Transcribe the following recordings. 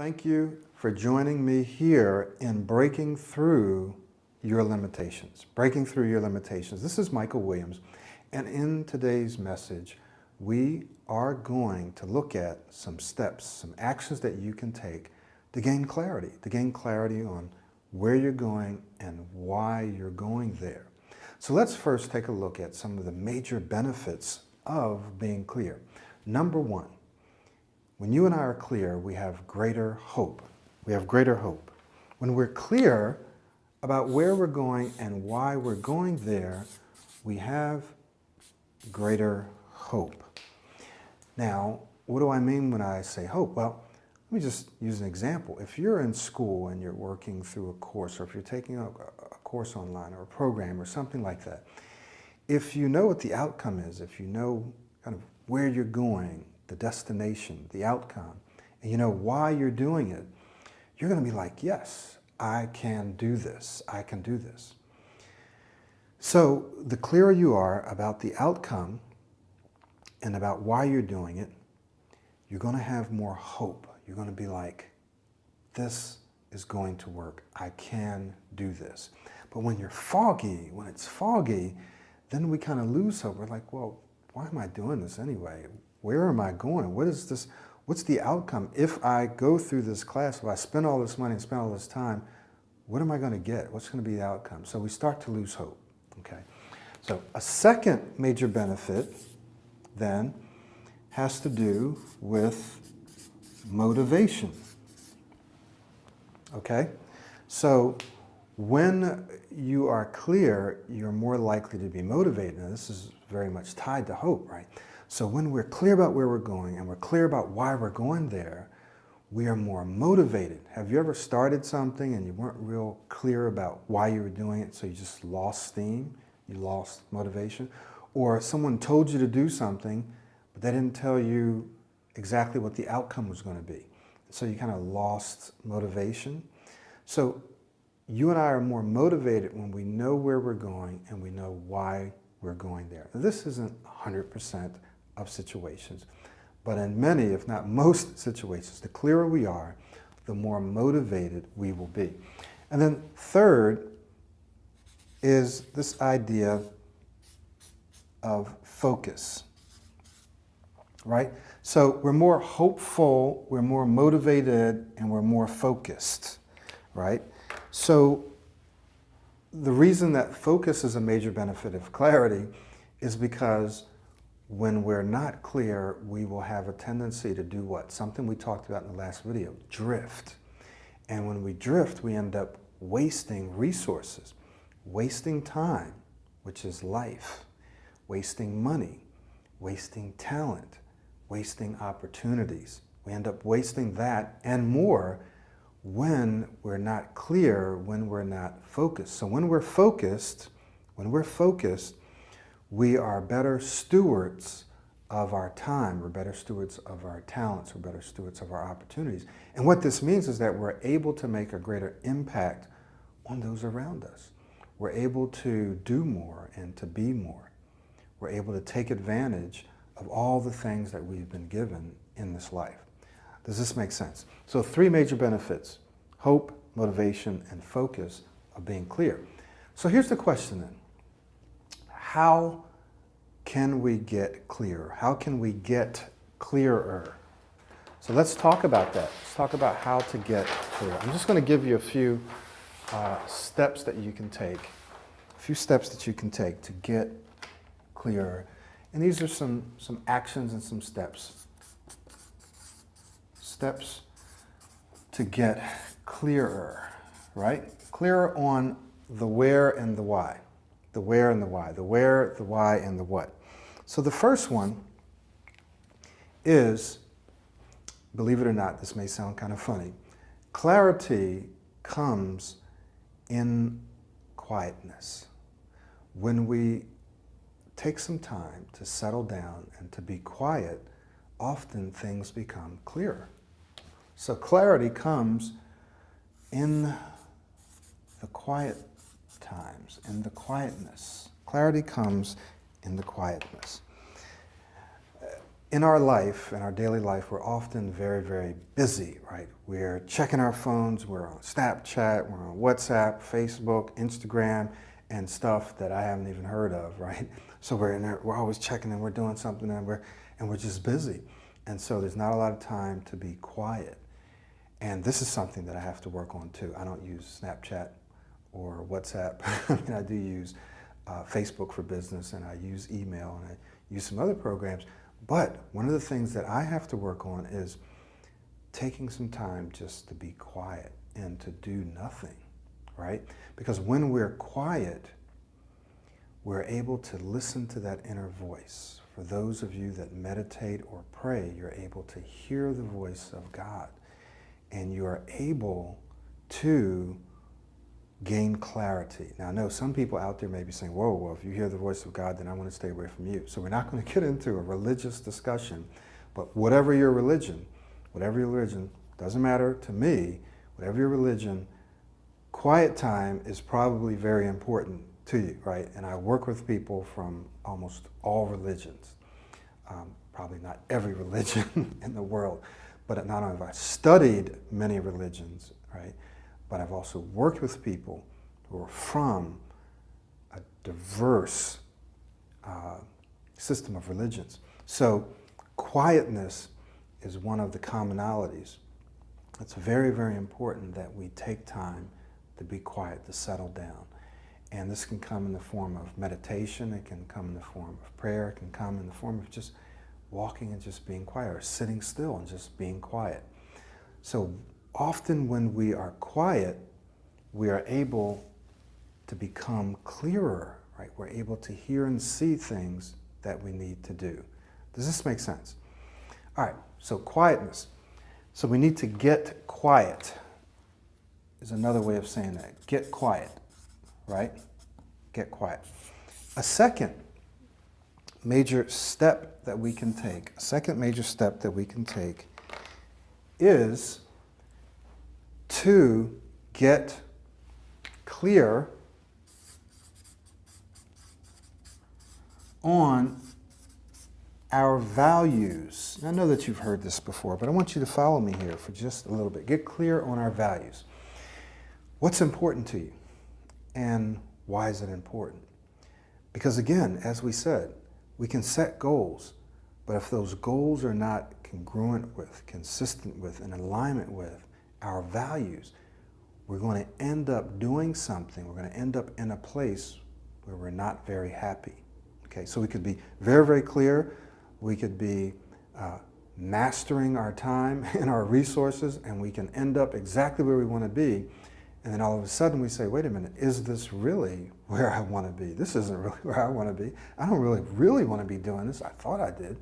Thank you for joining me here in Breaking Through Your Limitations. Breaking Through Your Limitations. This is Michael Williams, and in today's message, we are going to look at some steps, some actions that you can take to gain clarity on where you're going and why you're going there. So let's first take a look at some of the major benefits of being clear. Number one, when you and I are clear, we have greater hope. We have greater hope. When we're clear about where we're going and why we're going there, we have greater hope. Now, what do I mean when I say hope? Well, let me just use an example. If you're in school and you're working through a course, or if you're taking a course online or a program or something like that, if you know what the outcome is, if you know kind of where you're going, the destination, the outcome, and you know why you're doing it, you're going to be like, yes, I can do this. I can do this. So the clearer you are about the outcome and about why you're doing it, you're going to have more hope. You're going to be like, this is going to work. I can do this. But when it's foggy, then we kind of lose hope. We're like, well, why am I doing this anyway? Where am I going? What is this? What's the outcome? If I go through this class, if I spend all this money and spend all this time, what am I going to get? What's going to be the outcome? So we start to lose hope. Okay. So a second major benefit then has to do with motivation. Okay? So when you are clear, you're more likely to be motivated. Now, this is very much tied to hope, right? So when we're clear about where we're going and we're clear about why we're going there, we are more motivated. Have you ever started something and you weren't real clear about why you were doing it, so you just lost steam, you lost motivation? Or someone told you to do something, but they didn't tell you exactly what the outcome was going to be. So you kind of lost motivation. So you and I are more motivated when we know where we're going and we know why we're going there. Now, this isn't 100% of situations, but in many, if not most situations, the clearer we are, the more motivated we will be. And then third is this idea of focus, right? So we're more hopeful, we're more motivated, and we're more focused, right? So the reason that focus is a major benefit of clarity is because when we're not clear, we will have a tendency to do what? Something we talked about in the last video, drift. And when we drift, we end up wasting resources, wasting time, which is life, wasting money, wasting talent, wasting opportunities. We end up wasting that and more when we're not clear, when we're not focused. So when we're focused, we are better stewards of our time, we're better stewards of our talents, we're better stewards of our opportunities. And what this means is that we're able to make a greater impact on those around us. We're able to do more and to be more. We're able to take advantage of all the things that we've been given in this life. Does this make sense? So three major benefits: hope, motivation, and focus of being clear. So here's the question then. How can we get clearer? How can we get clearer? So let's talk about that. Let's talk about how to get clear. I'm just going to give you a few steps that you can take, to get clearer. And these are some actions and some steps. Steps to get clearer, right? Clearer on the where and the why. The where and the why. The where, the why, and the what. So the first one is, believe it or not, this may sound kind of funny, clarity comes in quietness. When we take some time to settle down and to be quiet, often things become clearer. So clarity comes in the quiet times, in the quietness. Clarity comes in the quietness. in our life, in our daily life, we're often very, very busy, right? We're checking our phones, we're on Snapchat, we're on WhatsApp, Facebook, Instagram, and stuff that I haven't even heard of, right? So we're in there, we're always checking and we're doing something and we're just busy. And so there's not a lot of time to be quiet. And this is something that I have to work on too. I don't use Snapchat or WhatsApp. I mean, I do use Facebook for business, and I use email, and I use some other programs. But one of the things that I have to work on is taking some time just to be quiet and to do nothing, right? Because when we're quiet, we're able to listen to that inner voice. For those of you that meditate or pray, you're able to hear the voice of God, and you are able to gain clarity. Now, I know some people out there may be saying, whoa, well, if you hear the voice of God, then I want to stay away from you. So we're not going to get into a religious discussion, but whatever your religion, doesn't matter to me, whatever your religion, quiet time is probably very important to you, right? And I work with people from almost all religions, probably not every religion in the world, but not only have I studied many religions, right? But I've also worked with people who are from a diverse system of religions. So quietness is one of the commonalities. It's very, very important that we take time to be quiet, to settle down. And this can come in the form of meditation, it can come in the form of prayer, it can come in the form of just walking and just being quiet, or sitting still and just being quiet. So often when we are quiet, we are able to become clearer, right? We're able to hear and see things that we need to do. Does this make sense? All right, so quietness. So we need to get quiet is another way of saying that. Get quiet, right? Get quiet. A second major step that we can take, is to get clear on our values. I know that you've heard this before, but I want you to follow me here for just a little bit. Get clear on our values. What's important to you, and why is it important? Because again, as we said, we can set goals, but if those goals are not congruent with, consistent with, in alignment with our values, we're going to end up doing something, we're going to end up in a place where we're not very happy. Okay, so we could be very, very clear, we could be mastering our time and our resources, and we can end up exactly where we want to be, and then all of a sudden we say, wait a minute, is this really where I want to be? This isn't really where I want to be. I don't really want to be doing this. I thought I did.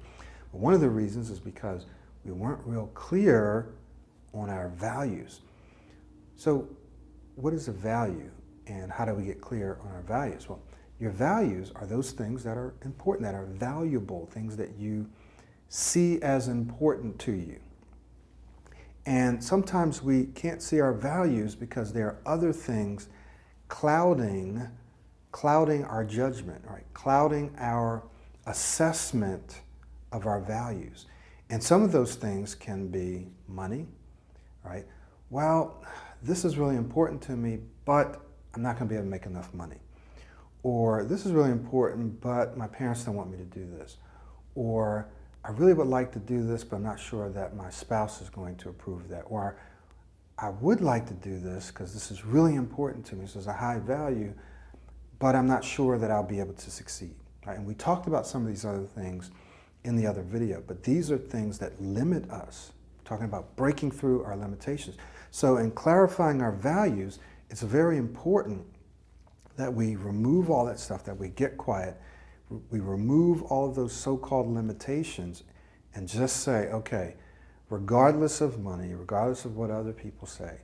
But one of the reasons is because we weren't real clear on our values. So what is a value, and how do we get clear on our values? Well, your values are those things that are important, that are valuable, things that you see as important to you. And sometimes we can't see our values because there are other things clouding our judgment, right? Clouding our assessment of our values. And some of those things can be money, right? Well, this is really important to me, but I'm not going to be able to make enough money. Or this is really important, but my parents don't want me to do this. Or I really would like to do this, but I'm not sure that my spouse is going to approve of that. Or I would like to do this because this is really important to me. This is a high value, but I'm not sure that I'll be able to succeed. Right? And we talked about some of these other things in the other video, but these are things that limit us. We're talking about breaking through our limitations. So in clarifying our values, it's very important that we remove all that stuff, that we get quiet, we remove all of those so-called limitations and just say, okay, regardless of money, regardless of what other people say,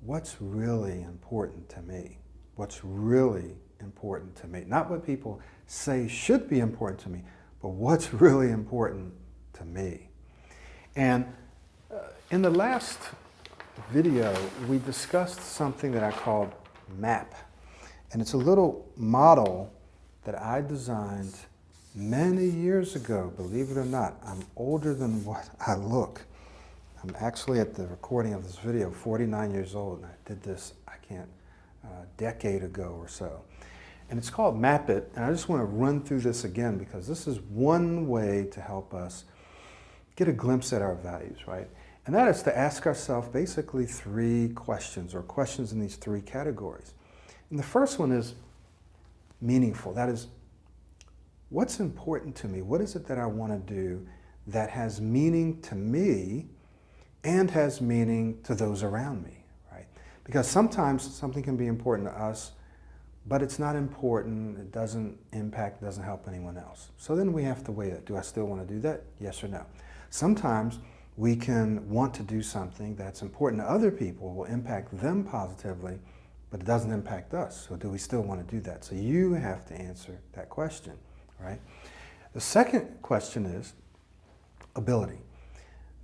what's really important to me? What's really important to me? Not what people say should be important to me, but what's really important to me. And in the last video, we discussed something that I called MAP. And it's a little model that I designed many years ago, believe it or not. I'm older than what I look. I'm actually at the recording of this video 49 years old, and I did this, a decade ago or so. And it's called Map It, and I just want to run through this again because this is one way to help us get a glimpse at our values, right? And that is to ask ourselves basically 3 questions, or questions in these 3 categories. And the first one is meaningful. That is, what's important to me? What is it that I want to do that has meaning to me and has meaning to those around me, right? Because sometimes something can be important to us, but it's not important, it doesn't impact, doesn't help anyone else. So then we have to weigh it. Do I still want to do that? Yes or no? Sometimes we can want to do something that's important to other people, will impact them positively, but it doesn't impact us. So do we still want to do that? So you have to answer that question, right? The second question is ability.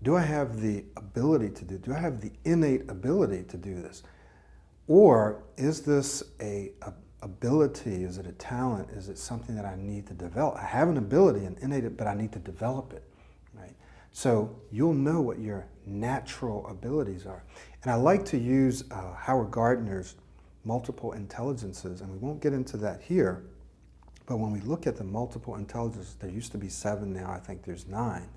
Do I have the ability to do I have the innate ability to do this? Or is this a ability? Is it a talent? Is it something that I need to develop? I have an ability, an innate, but I need to develop it, right? So you'll know what your natural abilities are. And I like to use Howard Gardner's multiple intelligences, and we won't get into that here, but when we look at the multiple intelligences, there used to be 7, now I think there's 9.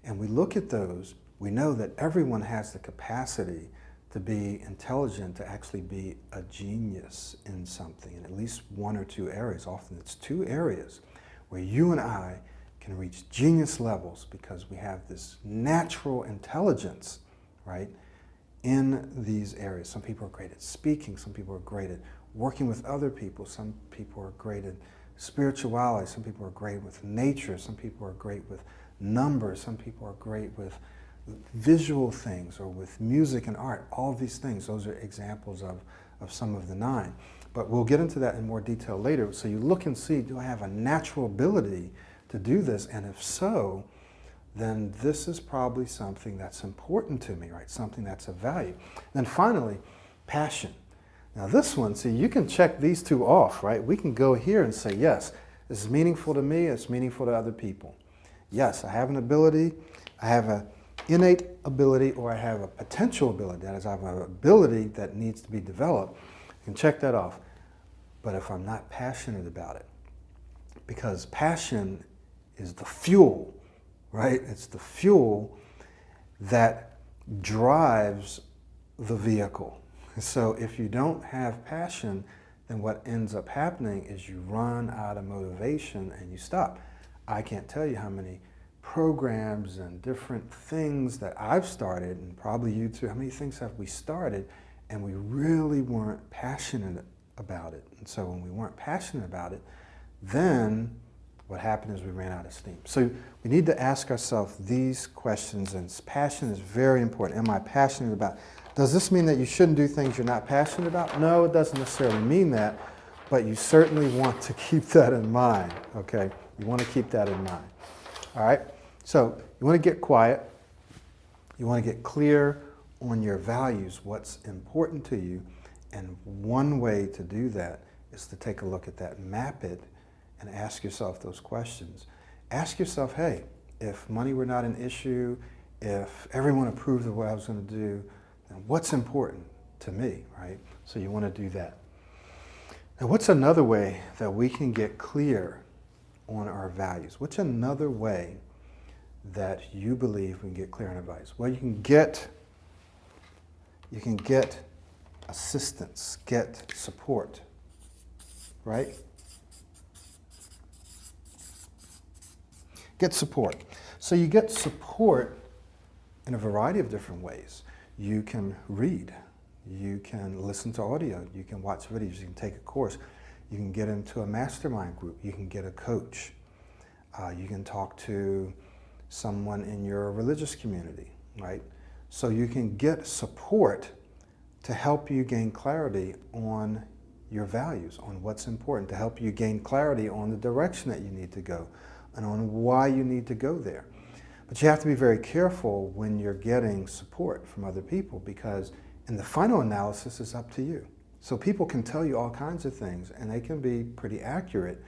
And we look at those, we know that everyone has the capacity to be intelligent, to actually be a genius in something, in at least 1 or 2 areas. Often it's 2 areas where you and I can reach genius levels because we have this natural intelligence, right, in these areas. Some people are great at speaking, some people are great at working with other people, some people are great at spirituality, some people are great with nature, some people are great with numbers, some people are great with visual things or with music and art. All of these things, those are examples of some of the 9. But we'll get into that in more detail later. So you look and see, do I have a natural ability to do this? And if so, then this is probably something that's important to me, right? Something that's of value. Then finally, passion. Now this one, see, you can check these 2 off, right? We can go here and say, yes, this is meaningful to me, it's meaningful to other people. Yes, I have an ability, I have an innate ability, or I have a potential ability. That is, I have an ability that needs to be developed. I can check that off. But if I'm not passionate about it, because passion is the fuel, right? It's the fuel that drives the vehicle. So if you don't have passion, then what ends up happening is you run out of motivation and you stop. I can't tell you how many programs and different things that I've started, and probably you too, how many things have we started and we really weren't passionate about it. And so when we weren't passionate about it, then what happened is we ran out of steam. So we need to ask ourselves these questions, and passion is very important. Am I passionate about it? Does this mean that you shouldn't do things you're not passionate about? No, it doesn't necessarily mean that, but you certainly want to keep that in mind, okay? You want to keep that in mind, all right? So you want to get quiet. You want to get clear on your values, what's important to you, and one way to do that is to take a look at that, map it, and ask yourself those questions. Ask yourself, hey, if money were not an issue, if everyone approved of what I was going to do, then what's important to me, right? So you want to do that. Now, what's another way that we can get clear on our values? What's another way that you believe we can get clear on our values? Well, you can get assistance, get support, right? Get support. So you get support in a variety of different ways. You can read, you can listen to audio, you can watch videos, you can take a course, you can get into a mastermind group, you can get a coach, you can talk to someone in your religious community, right? So you can get support to help you gain clarity on your values, on what's important, to help you gain clarity on the direction that you need to go and on why you need to go there. But you have to be very careful when you're getting support from other people, because in the final analysis, it's up to you. So people can tell you all kinds of things and they can be pretty accurate,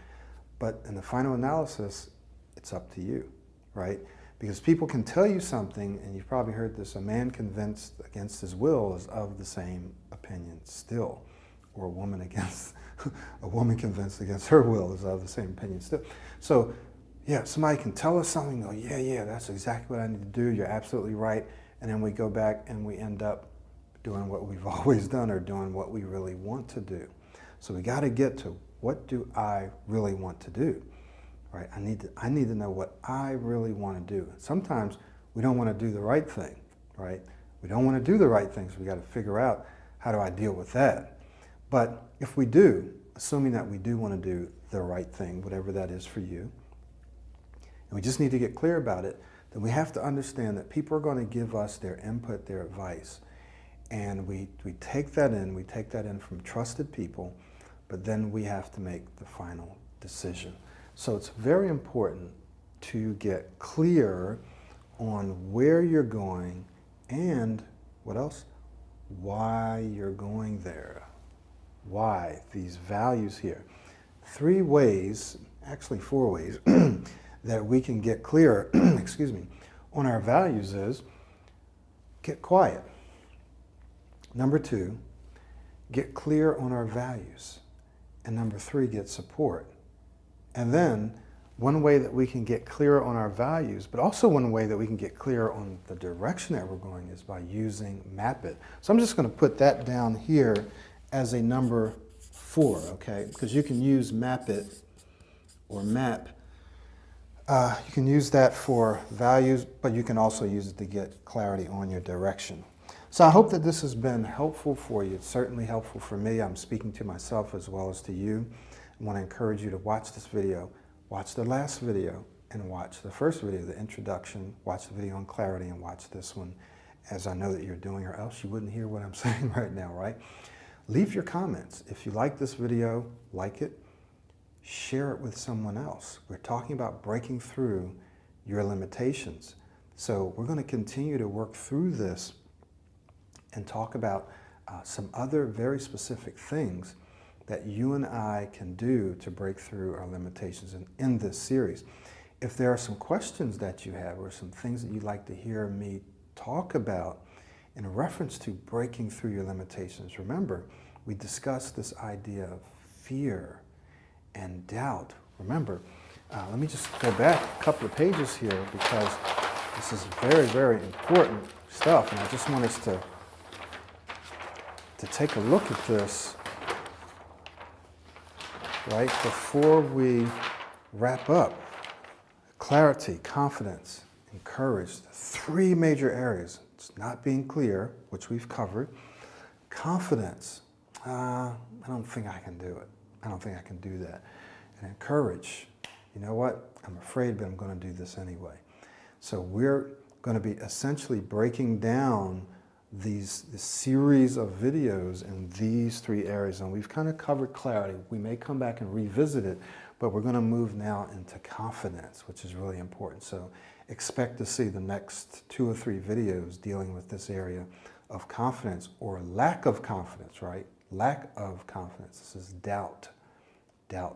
But in the final analysis, it's up to you, right? Because people can tell you something, and you've probably heard this, a man convinced against his will is of the same opinion still. Or a woman convinced against her will is of the same opinion still. So, yeah, somebody can tell us something, go, yeah, that's exactly what I need to do, you're absolutely right, and then we go back and we end up doing what we've always done or doing what we really want to do. So we got to get to, what do I really want to do? Right? I need to know what I really want to do. Sometimes we don't want to do the right thing, right? We don't want to do the right things. We got to figure out, how do I deal with that? But if we do, assuming that we do want to do the right thing, whatever that is for you, and we just need to get clear about it, then we have to understand that people are going to give us their input, their advice. And we take that in from trusted people, but then we have to make the final decision. So it's very important to get clear on where you're going and, what else? Why you're going there. Why? These values here. 3 ways, actually 4 ways, that we can get clear, excuse me, on our values is, get quiet. Number 2, get clear on our values. And number 3, get support. And then one way that we can get clear on our values, but also one way that we can get clear on the direction that we're going, is by using Map It. So I'm just going to put that down here as a number 4, okay? Because you can use Map It or Map. You can use that for values, but you can also use it to get clarity on your direction. So I hope that this has been helpful for you. It's certainly helpful for me. I'm speaking to myself as well as to you. I want to encourage you to watch this video, watch the last video, and watch the first video, the introduction, watch the video on clarity, and watch this one, as I know that you're doing, or else you wouldn't hear what I'm saying right now, right? Leave your comments. If you like this video, like it, share it with someone else. We're talking about breaking through your limitations. So we're going to continue to work through this and talk about some other very specific things that you and I can do to break through our limitations in this series. If there are some questions that you have or some things that you'd like to hear me talk about in reference to breaking through your limitations, remember, we discussed this idea of fear and doubt. Remember, let me just go back a couple of pages here, because this is very, very important stuff, and I just want us to take a look at this, right, before we wrap up. Clarity, confidence, and courage, the 3 major areas. It's not being clear, which we've covered. Confidence, I don't think I can do it. I don't think I can do that. And courage, you know what? I'm afraid, but I'm going to do this anyway. So we're going to be essentially breaking down this series of videos in these 3 areas, and we've kind of covered clarity. We may come back and revisit it, but we're going to move now into confidence, which is really important. So expect to see the next 2 or 3 videos dealing with this area of confidence, or lack of confidence, right? Lack of confidence. This is doubt,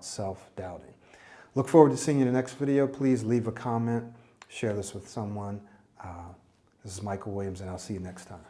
self-doubting. Look forward to seeing you in the next video. Please leave a comment, share this with someone. This is Michael Williams, and I'll see you next time.